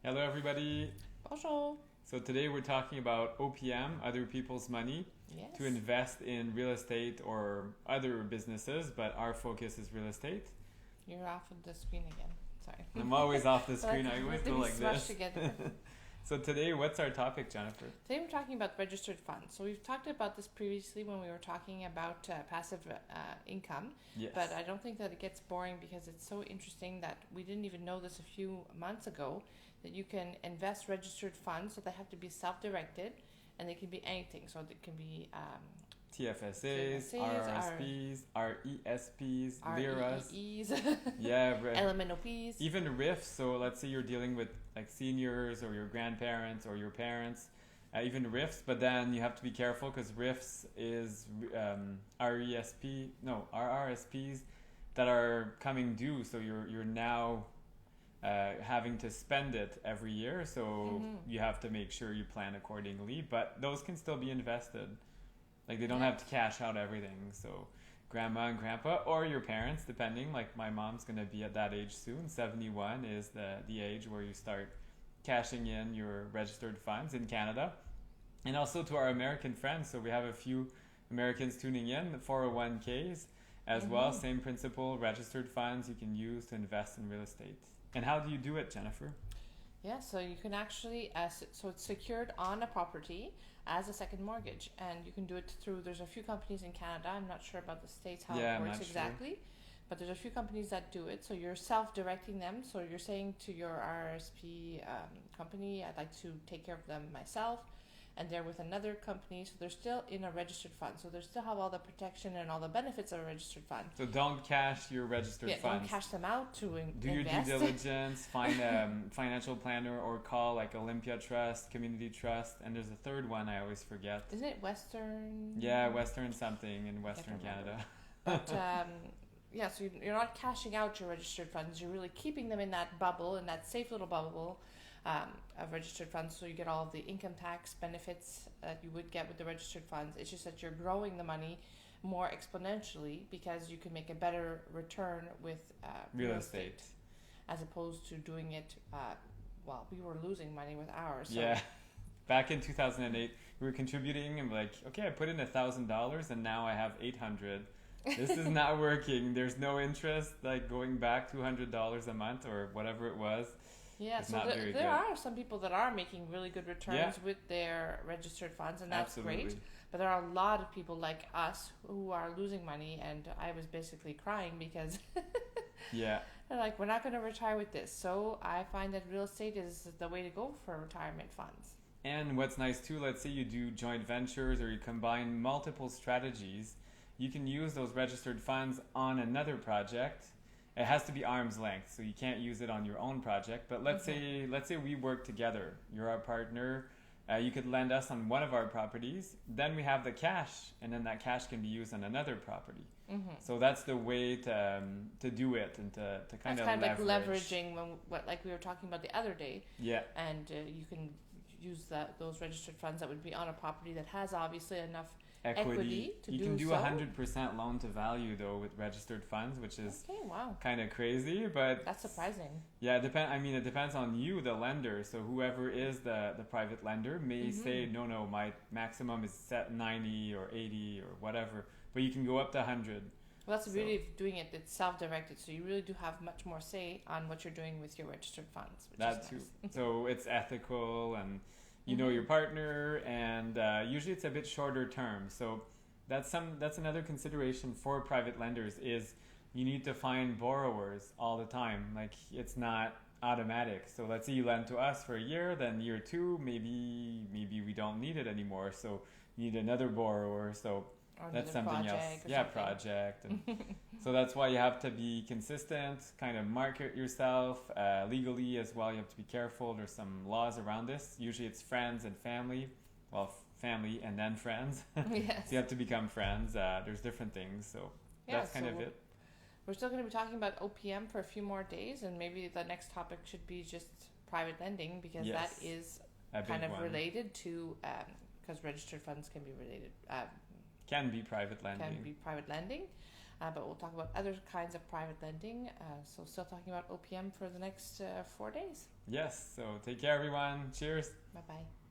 Hello, everybody. Bonjour. So today we're talking about OPM, other people's money, Yes. to invest in real estate or other businesses, but our focus is real estate. You're off of the screen again. Sorry. I'm always off the screen. I always go we like smash this. together. So today, what's our topic, Jennifer? Today we're talking about registered funds. So we've talked about this previously when we were talking about passive income. Yes. But I don't think that it gets boring because it's so interesting that we didn't even know this a few months ago, that you can invest registered funds. So they have to be self-directed and they can be anything. So it can be TFSAs, RRSPs, RESPs, LIRAs. REEs, Yeah, LMNOPs. even RIFFs. So let's say you're dealing with like seniors or your grandparents or your parents, even RIFFs. But then you have to be careful because RIFFs is RRSPs that are coming due. So you're now having to spend it every year. So you have to make sure you plan accordingly. But those can still be invested. Like they don't have to cash out everything. So grandma and grandpa or your parents, depending. Like my mom's going to be at that age soon. 71 is the age where you start cashing in your registered funds in Canada. And also to our American friends. So we have a few Americans tuning in, the 401ks as well. Same principle, registered funds you can use to invest in real estate. And how do you do it, Jennifer? Yeah, so you can actually, so it's secured on a property as a second mortgage, and you can do it through, there's a few companies in Canada, I'm not sure about the States, how it works exactly, but there's a few companies that do it, so you're self-directing them, so you're saying to your RRSP company, I'd like to take care of them myself, and they're with another company, so they're still in a registered fund, so they still have all the protection and all the benefits of a registered fund. So don't cash your registered funds. Don't cash them out to invest. Do your due diligence, find a financial planner or call like Olympia Trust, Community Trust, and there's a third one I always forget. Isn't it Western? Yeah, Western something in Western Canada. But yeah, so you're not cashing out your registered funds, you're really keeping them in that bubble, in that safe little bubble of registered funds, so you get all of the income tax benefits that you would get with the registered funds. It's just that you're growing the money more exponentially because you can make a better return with real estate as opposed to doing it, well, we were losing money with ours. So. Yeah. Back in 2008, we were contributing and like, okay, I put in $1,000 and now I have 800. This is not working. There's no interest, like going back $200 a month or whatever it was. Yeah, so there are some people that are making really good returns with their registered funds, and that's great. But there are a lot of people like us who are losing money, and I was basically crying because they're like, we're not going to retire with this. So I find that real estate is the way to go for retirement funds. And what's nice too, let's say you do joint ventures or you combine multiple strategies, you can use those registered funds on another project. It has to be arm's length, so you can't use it on your own project. But let's say we work together. You're our partner. You could lend us on one of our properties. Then we have the cash, and then that cash can be used on another property. So that's the way to do it and to kind of leverage. Like leveraging like we were talking about the other day. Yeah. And you can use those registered funds that would be on a property that has obviously enough equity to you do can do so. 100% loan to value though with registered funds, which is kind of crazy, but that's surprising. Yeah, it depends on you, the lender. So whoever is the private lender may say no, my maximum is set 90 or 80 or whatever, but you can go up to 100. Well, that's the beauty of doing it. It's self-directed, so you really do have much more say on what you're doing with your registered funds. That too. So it's ethical and you know your partner, and usually it's a bit shorter term. So that's another consideration for private lenders is you need to find borrowers all the time. Like it's not automatic. So let's say you lend to us for a year, then year two, maybe we don't need it anymore. So you need another borrower. So that's something else. Project. And so that's why you have to be consistent, kind of market yourself legally as well. You have to be careful. There's some laws around this. Usually it's friends and family. Well, family and then friends. Yes. So you have to become friends. There's different things. So that's kind of it. We're still going to be talking about OPM for a few more days, and maybe the next topic should be just private lending because that is kind of related to, because registered funds can be related. Can be private lending. but we'll talk about other kinds of private lending. So still talking about OPM for the next 4 days. Yes, so take care everyone. Cheers. Bye-bye.